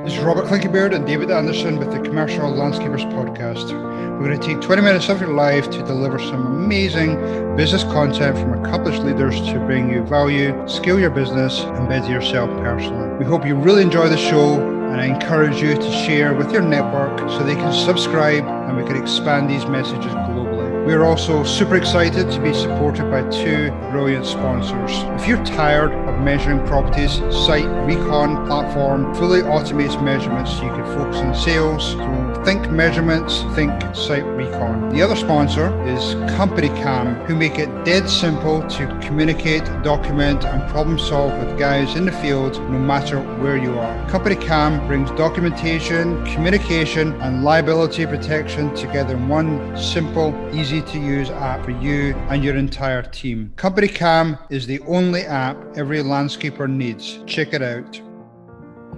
This is Robert Clinkybeard and David Anderson with the Commercial Landscapers Podcast. We're going to take 20 minutes of your life to deliver some amazing business content from accomplished leaders to bring you value, scale your business, and better yourself personally. We hope you really enjoy the show, and I encourage you to share with your network so they can subscribe and we can expand these messages globally. We are also super excited to be supported by two brilliant sponsors. If you're tired of measuring properties, Site Recon platform fully automates measurements so you can focus on sales. So think measurements, think Site Recon. The other sponsor is Company Cam, who make it dead simple to communicate, document, and problem solve with guys in the field, no matter where you are. Company Cam brings documentation, communication, and liability protection together in one simple, easy to use app for you and your entire team. Company Cam is the only app every landscaper needs. Check it out.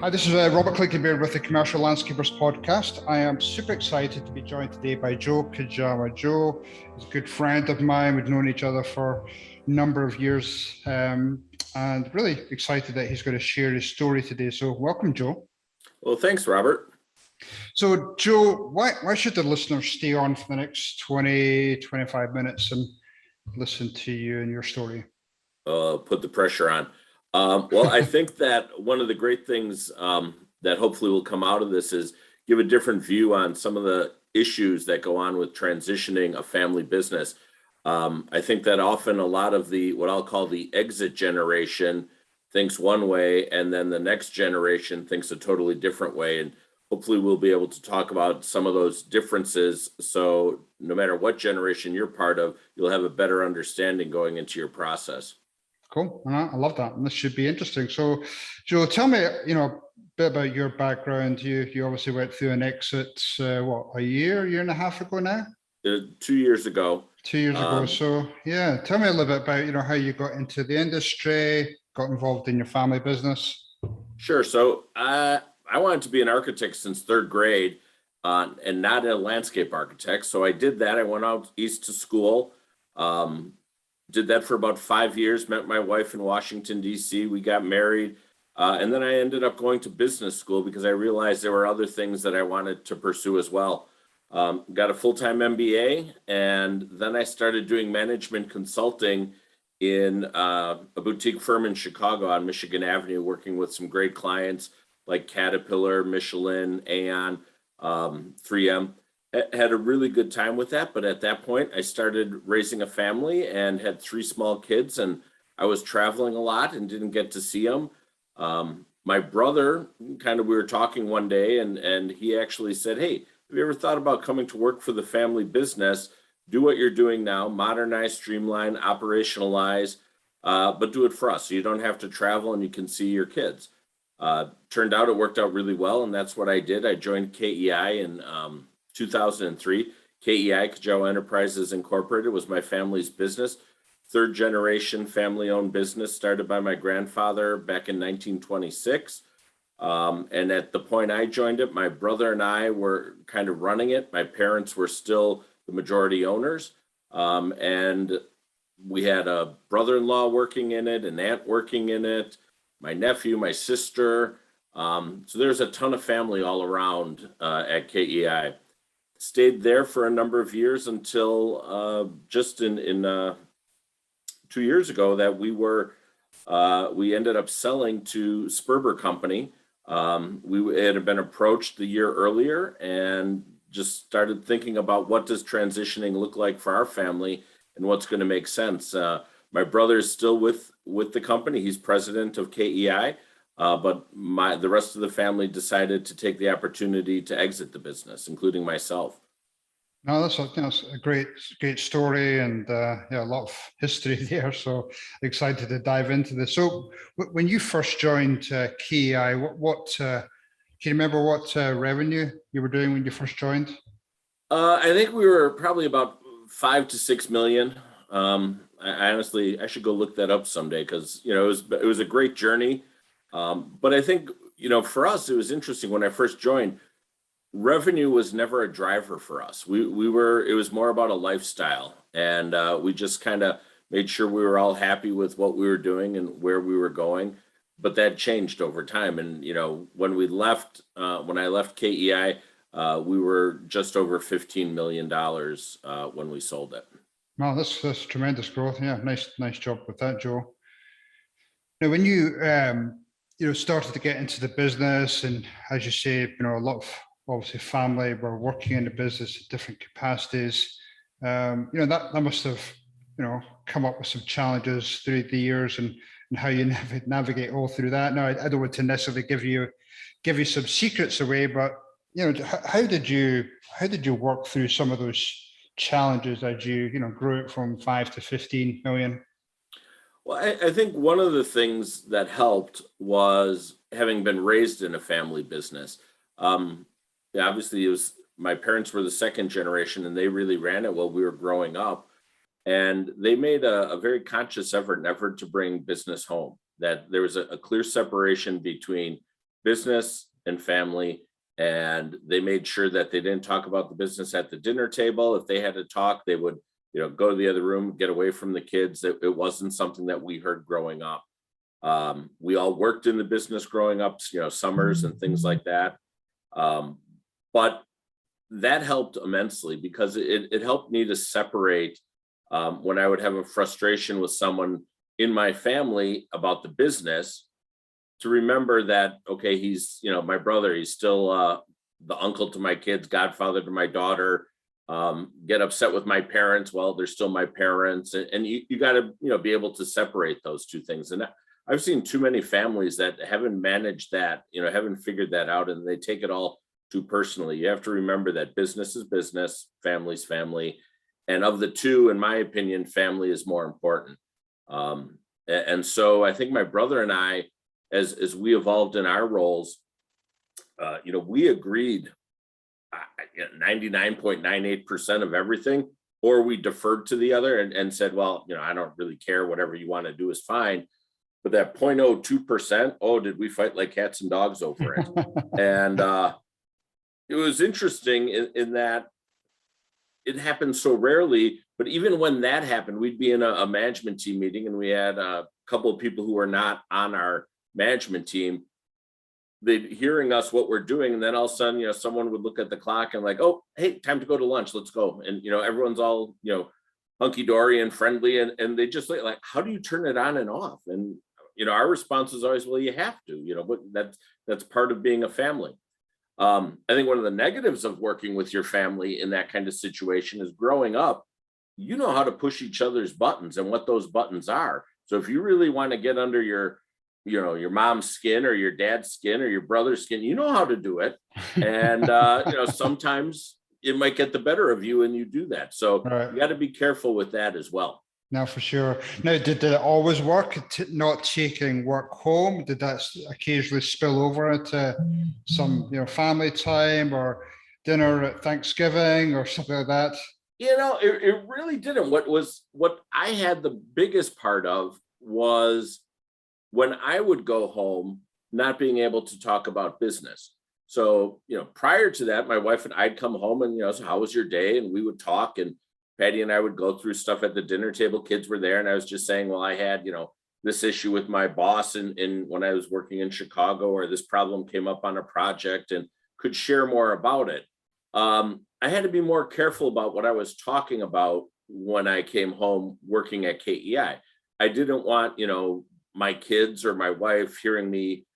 Hi, this is Robert Clinkybeard with the Commercial Landscapers Podcast. I am super excited to be joined today by Joe Kujawa. Joe is a good friend of mine. We've known each other for a number of years and really excited that he's going to share his story today. So welcome, Joe. Well, thanks, Robert. So, Joe, why should the listeners stay on for the next 20, 25 minutes and listen to you and your story? Put the pressure on. Well, I think that one of the great things that hopefully will come out of this is give a different view on some of the issues that go on with transitioning a family business. I think that often a lot of what I'll call the exit generation thinks one way, and then the next generation thinks a totally different way. And hopefully we'll be able to talk about some of those differences. So no matter what generation you're part of, you'll have a better understanding going into your process. Cool. I love that. And this should be interesting. So, Joe, tell me, a bit about your background. You obviously went through an exit, a year and a half ago now? 2 years ago. 2 years ago. So, yeah, tell me a little bit about, how you got into the industry, got involved in your family business. Sure. So, I wanted to be an architect since third grade and not a landscape architect. So I did that. I went out east to school, did that for about 5 years, met my wife in Washington, D.C. We got married. And then I ended up going to business school because I realized there were other things that I wanted to pursue as well. Got a full-time MBA, and then I started doing management consulting in a boutique firm in Chicago on Michigan Avenue, working with some great clients like Caterpillar, Michelin, Aon, 3M. Had a really good time with that. But at that point, I started raising a family and had 3 small kids, and I was traveling a lot and didn't get to see them. My brother, we were talking one day, and he actually said, "Hey, have you ever thought about coming to work for the family business? Do what you're doing now, modernize, streamline, operationalize, but do it for us so you don't have to travel and you can see your kids." Turned out it worked out really well, and that's what I did. I joined KEI in 2003. KEI, Kujawa Enterprises Incorporated, was my family's business. Third generation family-owned business, started by my grandfather back in 1926. And at the point I joined it, my brother and I were kind of running it. My parents were still the majority owners. And we had a brother-in-law working in it, an aunt working in it, my nephew, my sister. So there's a ton of family all around at KEI. Stayed there for a number of years until just in 2 years ago that we ended up selling to Sperber Company. We had been approached the year earlier and just started thinking about what does transitioning look like for our family and what's going to make sense. My brother is still with the company. He's president of KEI, but the rest of the family decided to take the opportunity to exit the business, including myself. No, that's a great story, and a lot of history there. So excited to dive into this. So when you first joined KEI, what can you remember what revenue you were doing when you first joined? I think we were probably about 5 to 6 million. I honestly should go look that up someday because it was a great journey. But I think for us it was interesting when I first joined. Revenue was never a driver for us. It was more about a lifestyle, and we just kind of made sure we were all happy with what we were doing and where we were going. but that changed over time. And, when we left, when I left KEI, we were just over $15 million when we sold it. Wow, that's tremendous growth. Yeah, nice job with that, Joe. Now, when you started to get into the business, and as you say, a lot of obviously family were working in the business at different capacities. That must have come up with some challenges through the years, and how you navigate all through that. Now, I don't want to necessarily give you some secrets away, but how did you work through some of those challenges as you grew it from 5 to 15 million? Well, I think one of the things that helped was having been raised in a family business. Obviously, my parents were the second generation, and they really ran it while we were growing up. And they made a very conscious effort to bring business home, that there was a clear separation between business and family. And they made sure that they didn't talk about the business at the dinner table. If they had to talk, they would go to the other room, get away from the kids. It wasn't something that we heard growing up. We all worked in the business growing up, summers and things like that. But that helped immensely, because it helped me to separate when I would have a frustration with someone in my family about the business, to remember that, okay, he's, my brother, he's still the uncle to my kids, godfather to my daughter. Get upset with my parents, well, they're still my parents. And you got to, be able to separate those two things. And I've seen too many families that haven't managed that, haven't figured that out, and they take it all too personally. You have to remember that business is business, family's family. And of the two, in my opinion, family is more important. And so I think my brother and I, as we evolved in our roles, we agreed 99.98% of everything, or we deferred to the other and said, well, I don't really care, whatever you want to do is fine. But that 0.02%, did we fight like cats and dogs over it? And it was interesting in that it happened so rarely, but even when that happened, we'd be in a management team meeting, and we had a couple of people who were not on our management team. They'd hearing us what we're doing, and then all of a sudden, someone would look at the clock and like, oh, hey, time to go to lunch, let's go. And everyone's all hunky-dory and friendly, and they just like, how do you turn it on and off? And our response is always, well, you have to, but that's part of being a family. I think one of the negatives of working with your family in that kind of situation is, growing up, you know how to push each other's buttons and what those buttons are. So if you really want to get under your mom's skin or your dad's skin or your brother's skin, you know how to do it. And, sometimes it might get the better of you and you do that. So You got to be careful with that as well. No, for sure. Now, did it always work, not taking work home? Did that occasionally spill over into some, family time or dinner at Thanksgiving or something like that? It really didn't. What I had the biggest part of was when I would go home, not being able to talk about business. So, prior to that, my wife and I'd come home and, so how was your day? And we would talk, and Patty and I would go through stuff at the dinner table. Kids were there, and I was just saying, well, I had, this issue with my boss in when I was working in Chicago, or this problem came up on a project, and could share more about it. I had to be more careful about what I was talking about when I came home working at KEI. I didn't want, my kids or my wife hearing me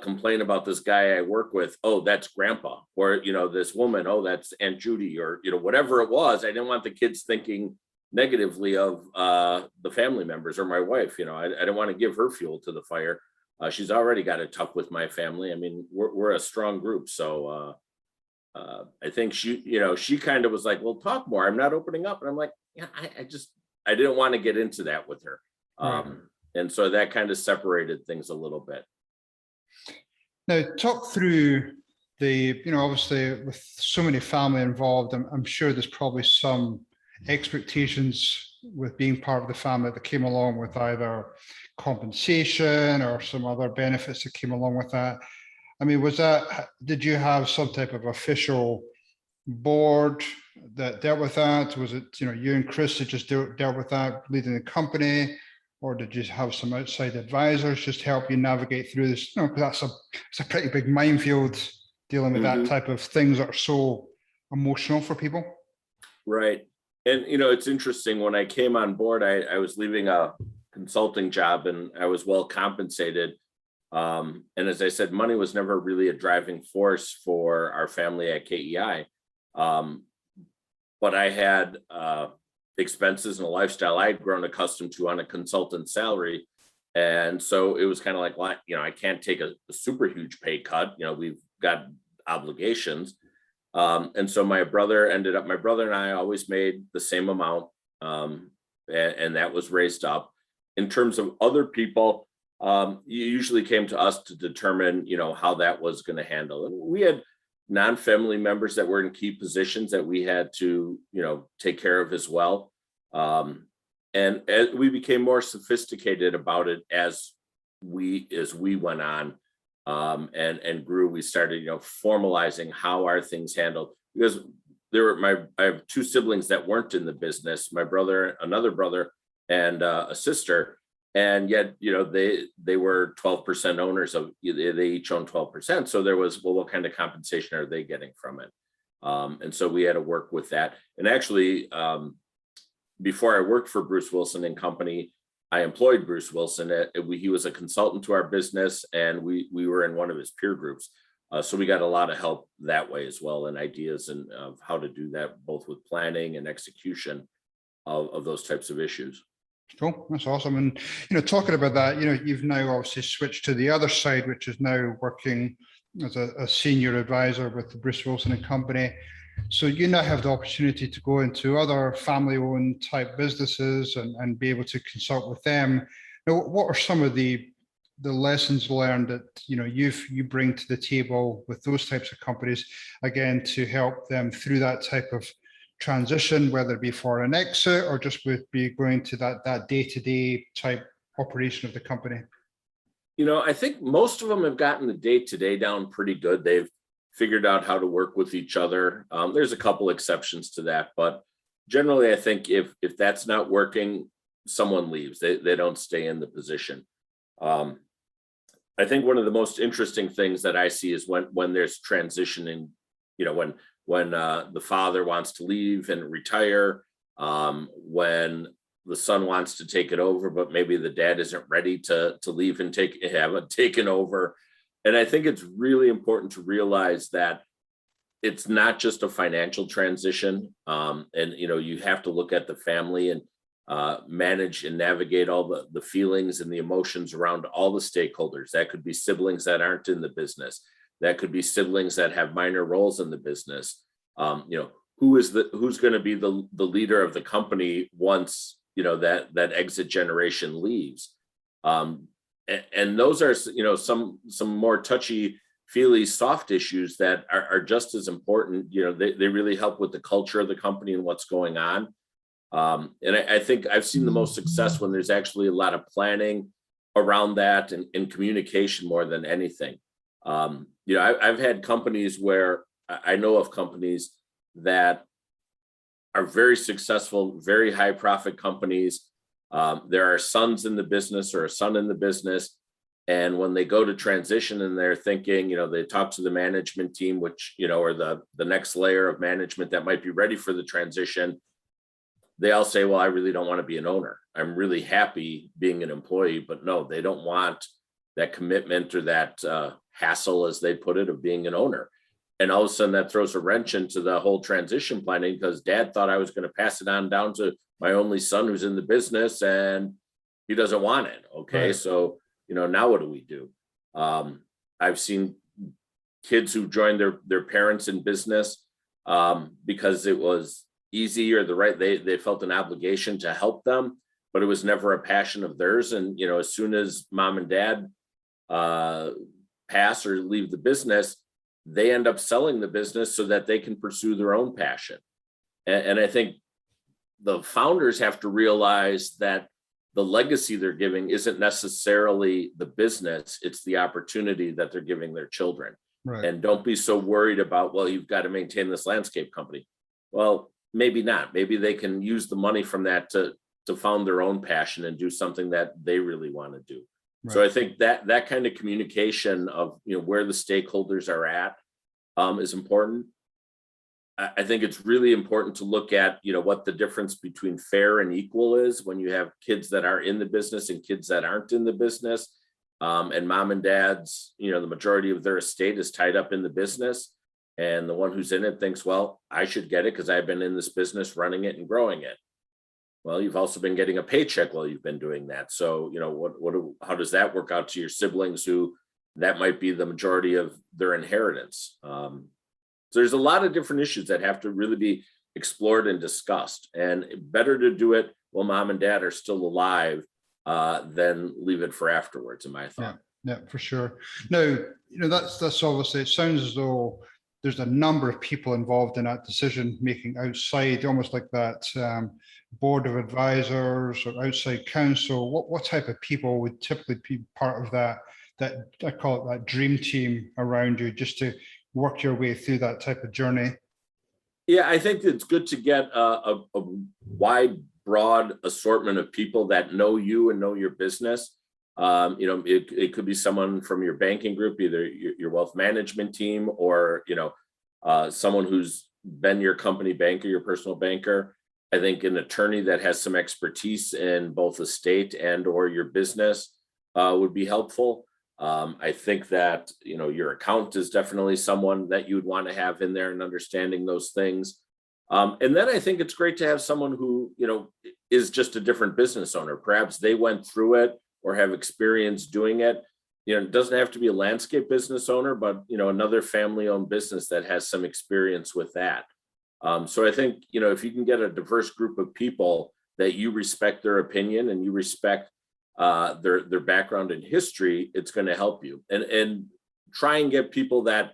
complain about this guy I work with. Oh, that's grandpa. Or, this woman, oh, that's Aunt Judy, or, whatever it was. I didn't want the kids thinking negatively of the family members or my wife. I didn't want to give her fuel to the fire. She's already got it tough with my family. I mean, we're a strong group. So I think she kind of was like, well, talk more. I'm not opening up. And I'm like, yeah, I didn't want to get into that with her. And so that kind of separated things a little bit. Now, talk through the, obviously with so many family involved, I'm sure there's probably some expectations with being part of the family that came along with either compensation or some other benefits that came along with that. I mean, did you have some type of official board that dealt with that? Was it, you and Chris that just dealt with that, leading the company? or did you have some outside advisors just help you navigate through this? You know, 'cause it's a pretty big minefield dealing with that type of things that are so emotional for people. Right. And, it's interesting. When I came on board, I was leaving a consulting job and I was well compensated. And as I said, money was never really a driving force for our family at KEI. But I had expenses and a lifestyle I'd grown accustomed to on a consultant salary. And so it was kind of like, well, I can't take a super huge pay cut. We've got obligations. And so my brother and I always made the same amount. And that was raised up. In terms of other people, you usually came to us to determine, how that was going to handle. And we had non-family members that were in key positions that we had to, take care of as well. And as we became more sophisticated about it as we went on, and grew, we started, formalizing how our things handled, because I have two siblings that weren't in the business, my brother, another brother, and a sister. And yet, they were 12% owners of, they each own 12%. So there was, well, what kind of compensation are they getting from it? And so we had to work with that. And actually, before I worked for Bruce Wilson and Company, I employed Bruce Wilson. He was a consultant to our business, and we were in one of his peer groups. So we got a lot of help that way as well, and ideas and of how to do that, both with planning and execution of those types of issues. Cool, that's awesome. And talking about that, you've now obviously switched to the other side, which is now working as a senior advisor with the Bruce Wilson and Company. So you now have the opportunity to go into other family-owned type businesses and be able to consult with them. Now, what are some of the lessons learned that you bring to the table with those types of companies, again, to help them through that type of transition, whether it be for an exit or just with be going to that day-to-day type operation of the company? I think most of them have gotten the day-to-day down pretty good. They've figured out how to work with each other. There's a couple exceptions to that, but generally I think if that's not working, someone leaves. They don't stay in the position. I think one of the most interesting things that I see is when there's transitioning, when the father wants to leave and retire, when the son wants to take it over, but maybe the dad isn't ready to leave and have it taken over. And I think it's really important to realize that it's not just a financial transition. And you have to look at the family and manage and navigate all the feelings and the emotions around all the stakeholders. That could be siblings that aren't in the business. That could be siblings that have minor roles in the business. Who's going to be the leader of the company once that exit generation leaves. And those are some more touchy feely soft issues that are just as important. They really help with the culture of the company and what's going on. And I think I've seen the most success when there's actually a lot of planning around that and communication more than anything. I've had companies where I know of companies that are very successful, very high profit companies. There are sons in the business or a son in the business. And when they go to transition and they're thinking, they talk to the management team, which, or the next layer of management that might be ready for the transition. They all say, well, I really don't want to be an owner. I'm really happy being an employee, but no, they don't want that commitment or that hassle, as they put it, of being an owner. And all of a sudden that throws a wrench into the whole transition planning, because dad thought I was going to pass it on down to my only son who's in the business and he doesn't want it. Okay. Right. So, now what do we do? I've seen kids who joined their parents in business because it was easy or they felt an obligation to help them, but it was never a passion of theirs. And, as soon as mom and dad pass or leave the business, they end up selling the business so that they can pursue their own passion. And I think the founders have to realize that the legacy they're giving isn't necessarily the business, it's the opportunity that they're giving their children. Right. And don't be so worried about, well, you've got to maintain this landscape company. Well, maybe not. Maybe they can use the money from that to to found their own passion and do something that they really want to do. Right. So I think that kind of communication of, where the stakeholders are at is important. I think it's really important to look at, what the difference between fair and equal is when you have kids that are in the business and kids that aren't in the business. And mom and dad's, the majority of their estate is tied up in the business. And the one who's in it thinks, well, I should get it because I've been in this business running it and growing it. Well, you've also been getting a paycheck while you've been doing that. So, how does that work out to your siblings who that might be the majority of their inheritance? So there's a lot of different issues that have to really be explored and discussed, and better to do it while mom and dad are still alive than leave it for afterwards, in my thought. Yeah, for sure. Now, that's obviously, it sounds as though there's a number of people involved in that decision making outside, almost like that board of advisors or outside counsel. What type of people would typically be part of that I call it that dream team around you, just to work your way through that type of journey? Yeah, I think it's good to get a wide, broad assortment of people that know you and know your business. It could be someone from your banking group, either your wealth management team, or someone who's been your company banker, your personal banker. I think an attorney that has some expertise in both estate and or your business would be helpful. I think that, your accountant is definitely someone that you'd want to have in there and understanding those things. And then I think it's great to have someone who, is just a different business owner. Perhaps they went through it or have experience doing it. It doesn't have to be a landscape business owner, but, another family-owned business that has some experience with that. So I think, if you can get a diverse group of people that you respect their opinion and you respect their background and history, it's going to help you. And try and get people that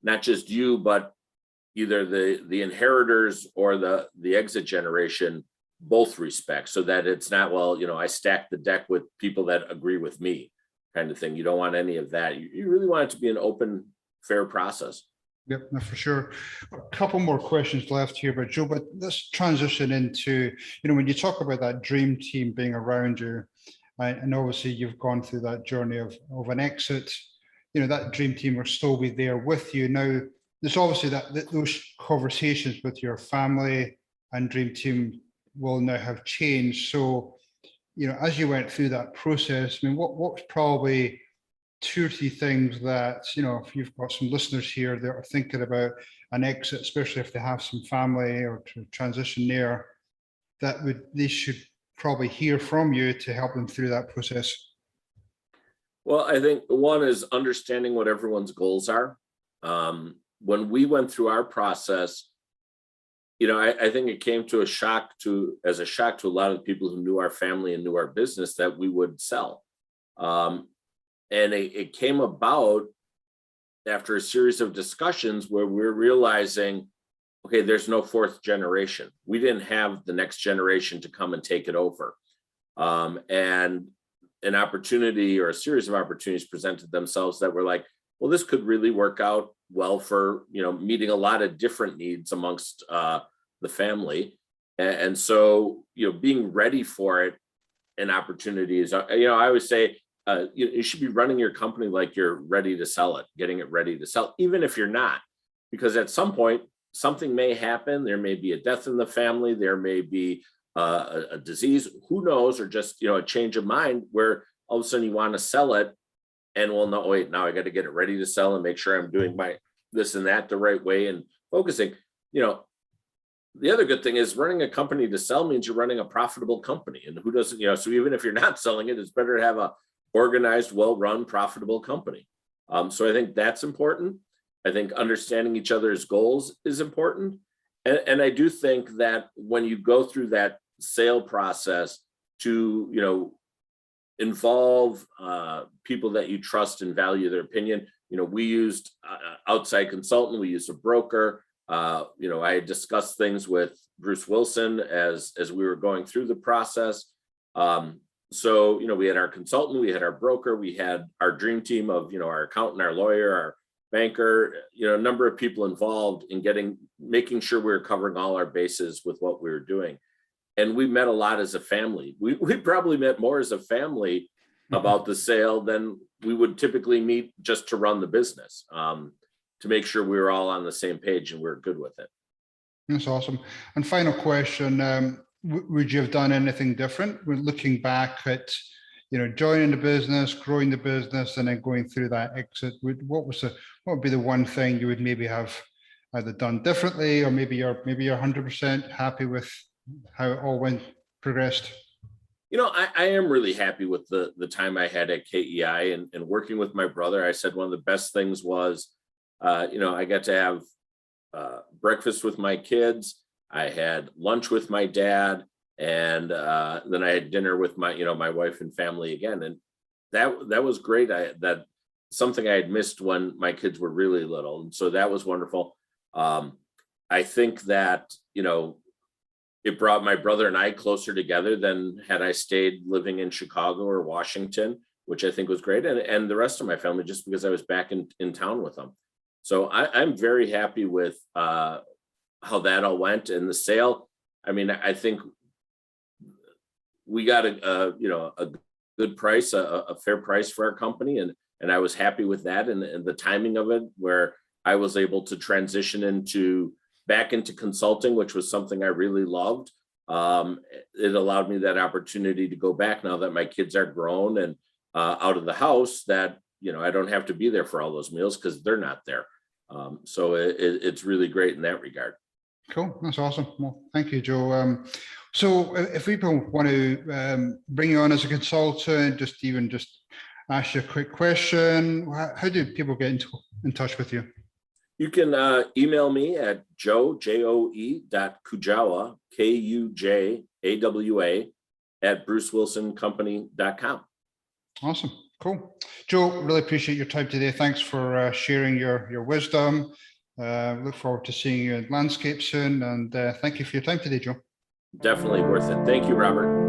not just you, but either the inheritors or the exit generation both respect, so that it's not, well, I stack the deck with people that agree with me kind of thing. You don't want any of that. You really want it to be an open, fair process. Yep, no, for sure. A couple more questions left here, but Joe, but let's transition into, when you talk about that dream team being around you, and obviously you've gone through that journey of an exit, that dream team will still be there with you. Now, there's obviously those conversations with your family and dream team will now have changed. So, as you went through that process, what's probably 2 or 3 things that, if you've got some listeners here that are thinking about an exit, especially if they have some family or to transition there, they should probably hear from you to help them through that process? Well, I think one is understanding what everyone's goals are. When we went through our process, I think it came as a shock to a lot of the people who knew our family and knew our business that we would sell. And it came about after a series of discussions where we're realizing, okay, there's no 4th generation. We didn't have the next generation to come and take it over. And an opportunity or a series of opportunities presented themselves that were like, well, this could really work out well for, meeting a lot of different needs amongst the family. And so, being ready for it and opportunities, I always say, you should be running your company like you're ready to sell it, getting it ready to sell, even if you're not, because at some point, something may happen. There may be a death in the family. There may be a disease, who knows, or just, a change of mind where all of a sudden you want to sell it. And well, no, wait, now I got to get it ready to sell and make sure I'm doing my this and that the right way and focusing. The other good thing is running a company to sell means you're running a profitable company. And who doesn't, so even if you're not selling it, it's better to have a organized, well-run, profitable company. So I think that's important. I think understanding each other's goals is important. And I do think that when you go through that sale process to, involve people that you trust and value their opinion. We used outside consultant, we used a broker. I had discussed things with Bruce Wilson as we were going through the process. So, we had our consultant, we had our broker, we had our dream team of, our accountant, our lawyer, our banker, a number of people involved in making sure we were covering all our bases with what we were doing. and we met a lot as a family. We probably met more as a family about the sale than we would typically meet just to run the business, to make sure we were all on the same page and we were good with it. That's awesome. And final question, would you have done anything different when looking back at, joining the business, growing the business, and then going through that exit? What would be the one thing you would maybe have either done differently, or maybe you're 100% happy with how it all progressed? I am really happy with the time I had at KEI and working with my brother. I said one of the best things was, I got to have breakfast with my kids. I had lunch with my dad, and then I had dinner with my wife and family again. And that was great. That something I had missed when my kids were really little. And so that was wonderful. I think that, it brought my brother and I closer together than had I stayed living in Chicago or Washington, which I think was great. And the rest of my family, just because I was back in town with them. So I'm very happy with how that all went. And the sale, I think we got a good price, a fair price for our company. And I was happy with that. And the timing of it, where I was able to transition back into consulting, which was something I really loved. It allowed me that opportunity to go back now that my kids are grown and out of the house, that, I don't have to be there for all those meals because they're not there. So it's really great in that regard. Cool. That's awesome. Well, thank you, Joe. So if people want to bring you on as a consultant, just ask you a quick question, how do people get in touch with you? You can email me at joe.kujawa, KUJAWA, @brucewilsoncompany.com. Awesome. Cool. Joe, really appreciate your time today. Thanks for sharing your wisdom. Look forward to seeing you in landscape soon. And thank you for your time today, Joe. Definitely worth it. Thank you, Robert.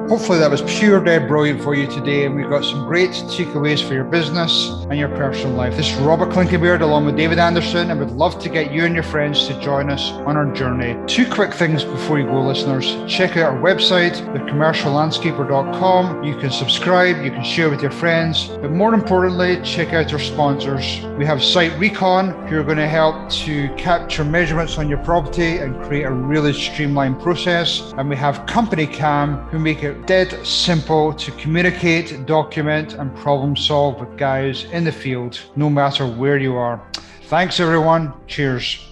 Hopefully that was pure dead brilliant for you today, and we've got some great takeaways for your business and your personal life. This is Robert Clinkenbeard along with David Anderson, and we'd love to get you and your friends to join us on our journey. 2 quick things before you go, listeners. Check out our website, thecommerciallandscaper.com. You can subscribe, you can share with your friends, but more importantly, check out our sponsors. We have Site Recon, who are going to help to capture measurements on your property and create a really streamlined process. And we have Company Cam, who make it dead simple to communicate, document, and problem solve with guys in the field, no matter where you are. Thanks, everyone. Cheers.